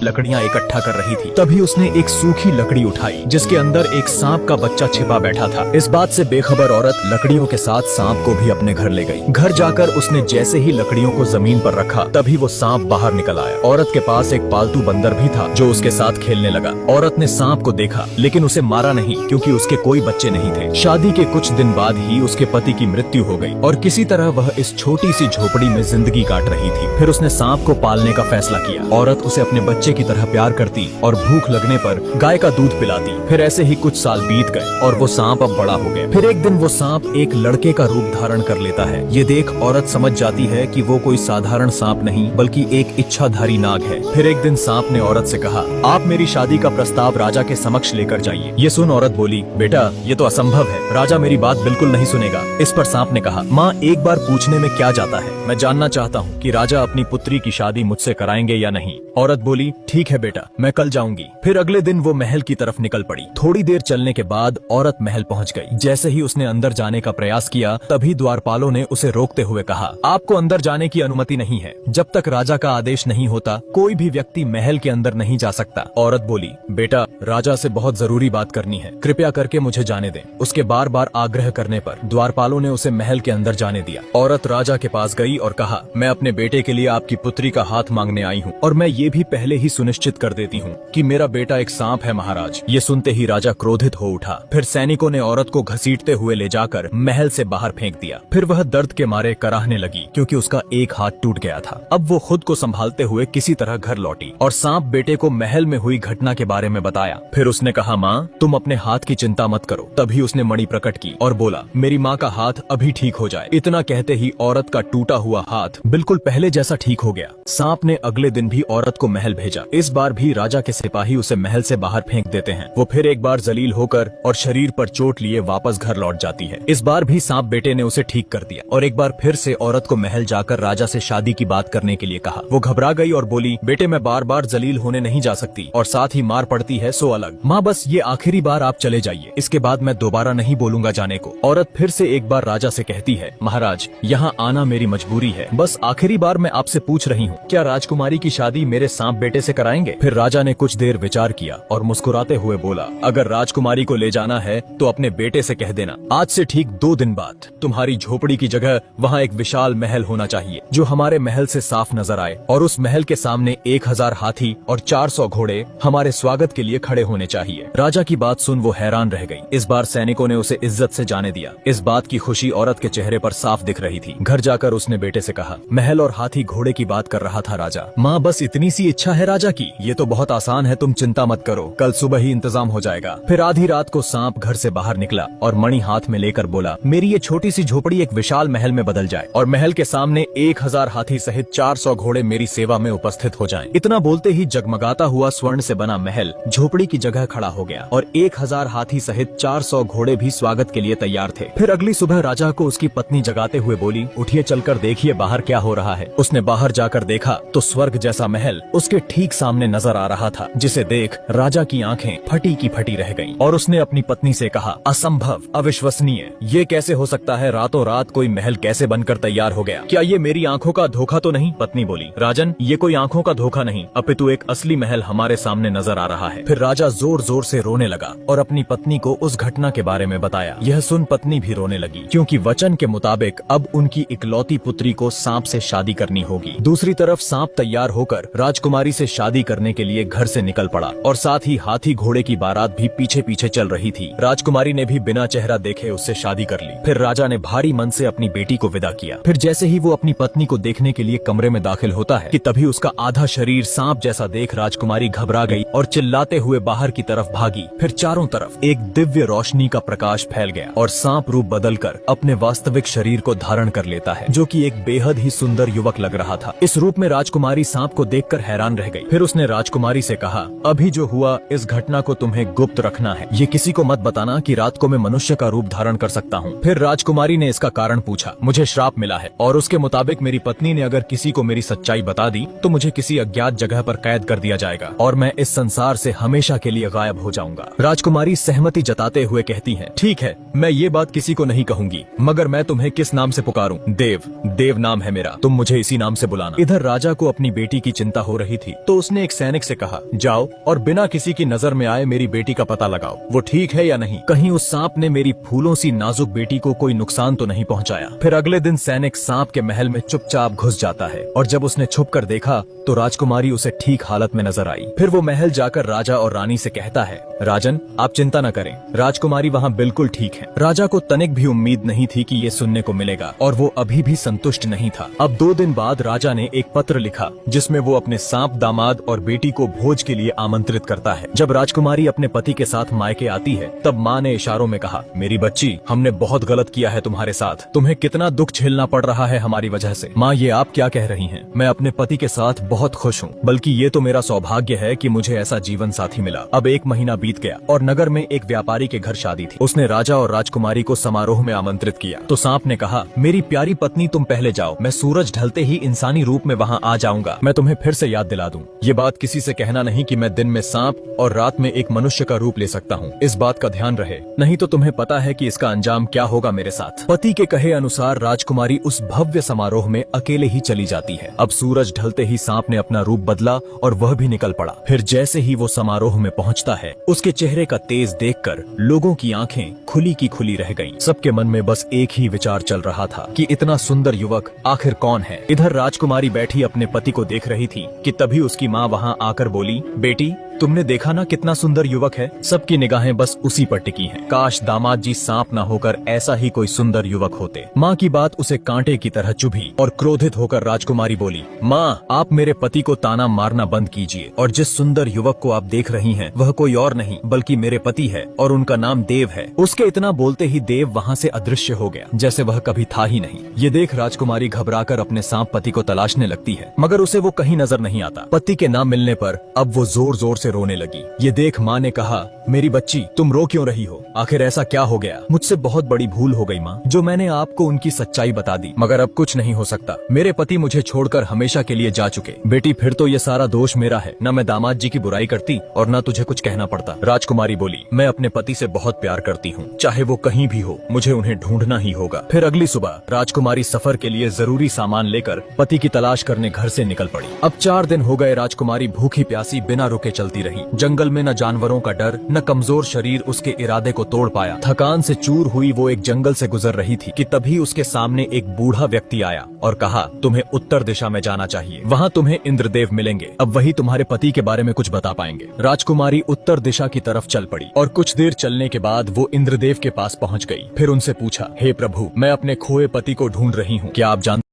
लकड़ियाँ इकट्ठा कर रही थी। तभी उसने एक सूखी लकड़ी उठाई जिसके अंदर एक सांप का बच्चा छिपा बैठा था। इस बात से बेखबर औरत लकड़ियों के साथ सांप को भी अपने घर ले गई। घर जाकर उसने जैसे ही लकड़ियों को जमीन पर रखा तभी वो सांप बाहर निकल आया। औरत के पास एक पालतू बंदर भी था जो उसके साथ खेलने लगा। औरत ने सांप को देखा लेकिन उसे मारा नहीं क्योंकि उसके कोई बच्चे नहीं थे। शादी के कुछ दिन बाद ही उसके पति की मृत्यु हो गई और किसी तरह वह इस छोटी सी झोपड़ी में जिंदगी काट रही थी। फिर उसने सांप को पालने का फैसला किया। औरत उसे अपने बच्चे की तरह प्यार करती और भूख लगने पर गाय का दूध पिलाती। फिर ऐसे ही कुछ साल बीत गए और वो सांप अब बड़ा हो गया। फिर एक दिन वो सांप एक लड़के का रूप धारण कर लेता है। ये देख औरत समझ जाती है कि वो कोई साधारण सांप नहीं बल्कि एक इच्छाधारी नाग है। फिर एक दिन सांप ने औरत से कहा, आप मेरी शादी का प्रस्ताव राजा के समक्ष लेकर जाइए। ये सुन औरत बोली, बेटा ये तो असंभव है, राजा मेरी बात बिल्कुल नहीं सुनेगा। इस पर सांप ने कहा, माँ एक बार पूछने में क्या जाता है, मैं जानना चाहता हूँ कि राजा अपनी पुत्री की शादी मुझसे कराएंगे या नहीं। औरत बोली, ठीक है बेटा, मैं कल जाऊंगी। फिर अगले दिन वो महल की तरफ निकल पड़ी। थोड़ी देर चलने के बाद औरत महल पहुंच गई। जैसे ही उसने अंदर जाने का प्रयास किया तभी द्वारपालों ने उसे रोकते हुए कहा, आपको अंदर जाने की अनुमति नहीं है। जब तक राजा का आदेश नहीं होता कोई भी व्यक्ति महल के अंदर नहीं जा सकता। औरत बोली, बेटा राजा से बहुत जरूरी बात करनी है, कृपया करके मुझे जाने दें। उसके बार बार आग्रह करने पर द्वारपालों ने उसे महल के अंदर जाने दिया। औरत राजा के पास गई और कहा, मैं अपने बेटे के लिए आपकी पुत्री का हाथ मांगने आई हूँ और मैं ये भी पहले ही सुनिश्चित कर देती हूँ कि मेरा बेटा एक सांप है महाराज। ये सुनते ही राजा क्रोधित हो उठा। फिर सैनिकों ने औरत को घसीटते हुए ले जाकर महल से बाहर फेंक दिया। फिर वह दर्द के मारे कराहने लगी क्योंकि उसका एक हाथ टूट गया था। अब वो खुद को संभालते हुए किसी तरह घर लौटी और सांप बेटे को महल में हुई घटना के बारे में बताया। फिर उसने कहा, माँ तुम अपने हाथ की चिंता मत करो। तभी उसने मणि प्रकट की और बोला, मेरी माँ का हाथ अभी ठीक हो जाए। इतना कहते ही औरत का टूटा हुआ हाथ बिल्कुल पहले जैसा ठीक हो गया। सांप ने अगले दिन भी औरत को महल भेजा। इस बार भी राजा के सिपाही उसे महल से बाहर फेंक देते हैं। वो फिर एक बार जलील होकर और शरीर पर चोट लिए वापस घर लौट जाती है। इस बार भी सांप बेटे ने उसे ठीक कर दिया और एक बार फिर से औरत को महल जाकर राजा से शादी की बात करने के लिए कहा। वो घबरा गई और बोली, बेटे मैं बार बार जलील होने नहीं जा सकती और साथ ही मार पड़ती है सो अलग। माँ बस ये आखिरी बार आप चले जाइए, इसके बाद मैं दोबारा नहीं बोलूंगा जाने को। औरत फिर से एक बार राजा से कहती है, महाराज यहाँ आना मेरी मजबूरी है, बस आखिरी बार मैं आपसे पूछ रही हूँ, क्या राजकुमारी की शादी मेरे सांप बेटे से कराएंगे? फिर राजा ने कुछ देर विचार किया और मुस्कुराते हुए बोला, अगर राजकुमारी को ले जाना है तो अपने बेटे से कह देना, आज से ठीक 2 दिन बाद तुम्हारी झोपड़ी की जगह वहाँ एक विशाल महल होना चाहिए जो हमारे महल से साफ नजर आए और उस महल के सामने 1000 हाथी और 400 घोड़े हमारे स्वागत के लिए खड़े होने चाहिए। राजा की बात सुन वो हैरान रह गई। इस बार सैनिकों ने उसे इज्जत से जाने दिया। इस बात की खुशी औरत के चेहरे पर साफ दिख रही थी। घर जाकर उसने बेटे से कहा, महल और हाथी घोड़े की बात कर रहा था राजा। माँ बस इतनी सी इच्छा है राजा की, ये तो बहुत आसान है, तुम चिंता मत करो, कल सुबह ही इंतजाम हो जाएगा। फिर आधी रात को सांप घर से बाहर निकला और मणि हाथ में लेकर बोला, मेरी ये छोटी सी झोपड़ी एक विशाल महल में बदल जाए और महल के सामने 1000 हाथी सहित 400 घोड़े मेरी सेवा में उपस्थित हो जाएं। इतना बोलते ही जगमगाता हुआ स्वर्ण से बना महल झोपड़ी की जगह खड़ा हो गया और 1000 हाथी सहित 400 घोड़े भी स्वागत के लिए तैयार थे। फिर अगली सुबह राजा को उसकी पत्नी जगाते हुए बोली, उठिए चलकर देखिए बाहर क्या हो रहा है। उसने बाहर जाकर देखा तो स्वर्ग जैसा महल उसके ठीक सामने नजर आ रहा था, जिसे देख राजा की आंखें फटी की फटी रह गईं और उसने अपनी पत्नी से कहा, असंभव, अविश्वसनीय, ये कैसे हो सकता है? रातों रात कोई महल कैसे बनकर तैयार हो गया? क्या ये मेरी आंखों का धोखा तो नहीं? पत्नी बोली, राजन ये कोई आंखों का धोखा नहीं, अपितु एक असली महल हमारे सामने नजर आ रहा है। फिर राजा जोर जोर से रोने लगा और अपनी पत्नी को उस घटना के बारे में बताया। यह सुन पत्नी भी रोने लगी क्योंकि वचन के मुताबिक अब उनकी इकलौती पुत्री को सांप से शादी करनी होगी। दूसरी तरफ सांप तैयार होकर राजकुमारी से शादी करने के लिए घर से निकल पड़ा और साथ ही हाथी घोड़े की बारात भी पीछे पीछे चल रही थी। राजकुमारी ने भी बिना चेहरा देखे उससे शादी कर ली। फिर राजा ने भारी मन से अपनी बेटी को विदा किया। फिर जैसे ही वो अपनी पत्नी को देखने के लिए कमरे में दाखिल होता है कि तभी उसका आधा शरीर सांप जैसा देख राजकुमारी घबरा गई और चिल्लाते हुए बाहर की तरफ भागी। फिर चारों तरफ एक दिव्य रोशनी का प्रकाश फैल गया और सांप रूप बदलकर अपने वास्तविक शरीर को धारण कर लेता है, जो कि एक बेहद ही सुंदर युवक लग रहा था। इस रूप में राजकुमारी सांप को देखकर हैरान रह गई। फिर उसने राजकुमारी से कहा, अभी जो हुआ इस घटना को तुम्हें गुप्त रखना है, ये किसी को मत बताना कि रात को मैं मनुष्य का रूप धारण कर सकता हूँ। फिर राजकुमारी ने इसका कारण पूछा। मुझे श्राप मिला है और उसके मुताबिक मेरी पत्नी ने अगर किसी को मेरी सच्चाई बता दी तो मुझे किसी अज्ञात जगह पर कैद कर दिया जाएगा और मैं इस संसार से हमेशा के लिए गायब हो जाऊंगा। राजकुमारी सहमति जताते हुए कहती है, ठीक है, मैं ये बात किसी को नहीं कहूंगी, मगर मैं तुम्हें किस नाम से पुकारूं? देव, देव नाम है मेरा, तुम मुझे इसी नाम से बुलाना। इधर राजा को अपनी बेटी की चिंता हो रही थी तो उसने एक सैनिक से कहा, जाओ और बिना किसी की नजर में आए मेरी बेटी का पता लगाओ, वो ठीक है या नहीं, कहीं उस सांप ने मेरी फूलों सी नाजुक बेटी को कोई नुकसान तो नहीं पहुंचाया। फिर अगले दिन सैनिक सांप के महल में चुपचाप घुस जाता है और जब उसने छुप कर देखा तो राजकुमारी उसे ठीक हालत में नजर आई। फिर वो महल जाकर राजा और रानी से कहता है, राजन आप चिंता न करें, राजकुमारी वहाँ बिल्कुल ठीक है। राजा को तनिक भी उम्मीद नहीं थी कि ये सुनने को मिलेगा और वो अभी भी संतुष्ट नहीं था। अब 2 दिन बाद राजा ने एक पत्र लिखा जिसमें वो अपने सांप दामाद और बेटी को भोज के लिए आमंत्रित करता है। जब राजकुमारी अपने पति के साथ मायके आती है तब माँ ने इशारों में कहा, मेरी बच्ची हमने बहुत गलत किया है तुम्हारे साथ, तुम्हें कितना दुख झेलना पड़ रहा है हमारी वजह से। माँ ये आप क्या कह रही हैं? मैं अपने पति के साथ बहुत खुश हूँ, बल्कि ये तो मेरा सौभाग्य है कि मुझे ऐसा जीवन साथी मिला। अब 1 महीना बीत गया और नगर में एक व्यापारी के घर शादी थी। उसने राजा और राजकुमारी को समारोह में आमंत्रित किया तो सांप ने कहा, मेरी प्यारी पत्नी तुम पहले जाओ, मैं सूरज ढलते ही इंसानी रूप में वहाँ आ जाऊंगा, मैं तुम्हें फिर से याद दिला दूं। ये बात किसी से कहना नहीं कि मैं दिन में सांप और रात में एक मनुष्य का रूप ले सकता हूँ, इस बात का ध्यान रहे, नहीं तो तुम्हें पता है कि इसका अंजाम क्या होगा मेरे साथ। पति के कहे अनुसार राजकुमारी उस भव्य समारोह में अकेले ही चली जाती है। अब सूरज ढलते ही सांप ने अपना रूप बदला और वह भी निकल पड़ा। फिर जैसे ही वो समारोह में पहुंचता है उसके चेहरे का तेज देखकर लोगों की आंखें खुली की खुली रह गईं। सबके मन में बस एक ही विचार चल रहा था कि इतना सुंदर युवक आखिर कौन है। इधर राजकुमारी बैठी अपने पति को देख रही थी कि तभी उसकी माँ वहाँ आकर बोली, बेटी तुमने देखा ना कितना सुंदर युवक है। सबकी निगाहें बस उसी पर टिकी हैं। काश दामाद जी सांप न होकर ऐसा ही कोई सुंदर युवक होते। माँ की बात उसे कांटे की तरह चुभी और क्रोधित होकर राजकुमारी बोली, माँ आप मेरे पति को ताना मारना बंद कीजिए और जिस सुंदर युवक को आप देख रही हैं वह कोई और नहीं बल्कि मेरे पति है और उनका नाम देव है। उसके इतना बोलते ही देव वहाँ से अदृश्य हो गया जैसे वह कभी था ही नहीं। ये देख राजकुमारी घबराकर अपने सांप पति को तलाशने लगती है मगर उसे वो कहीं नजर नहीं आता। पति के ना मिलने पर अब वो जोर जोर से रोने लगी। ये देख माँ ने कहा, मेरी बच्ची तुम रो क्यों रही हो? आखिर ऐसा क्या हो गया? मुझसे बहुत बड़ी भूल हो गई माँ, जो मैंने आपको उनकी सच्चाई बता दी, मगर अब कुछ नहीं हो सकता। मेरे पति मुझे छोड़कर हमेशा के लिए जा चुके। बेटी फिर तो ये सारा दोष मेरा है, न मैं दामाद जी की बुराई करती और न तुझे कुछ कहना पड़ता। राजकुमारी बोली, मैं अपने पति से बहुत प्यार करती हूँ, चाहे वो कहीं भी हो, मुझे उन्हें ढूंढना ही होगा। फिर अगली सुबह राजकुमारी सफर के लिए जरूरी सामान लेकर पति की तलाश करने घर से निकल पड़ी। अब 4 दिन हो गए राजकुमारी भूखी प्यासी बिना रुके चलती रही। जंगल में न जानवरों का डर न कमजोर शरीर उसके इरादे को तोड़ पाया। थकान से चूर हुई वो एक जंगल से गुजर रही थी कि तभी उसके सामने एक बूढ़ा व्यक्ति आया और कहा, तुम्हें उत्तर दिशा में जाना चाहिए, वहाँ तुम्हें इंद्रदेव मिलेंगे, अब वही तुम्हारे पति के बारे में कुछ बता पाएंगे। राजकुमारी उत्तर दिशा की तरफ चल पड़ी और कुछ देर चलने के बाद वो इंद्रदेव के पास पहुँच गयी। फिर उनसे पूछा, हे प्रभु मैं अपने खोए पति को ढूंढ रही हूँ, क्या आप जानते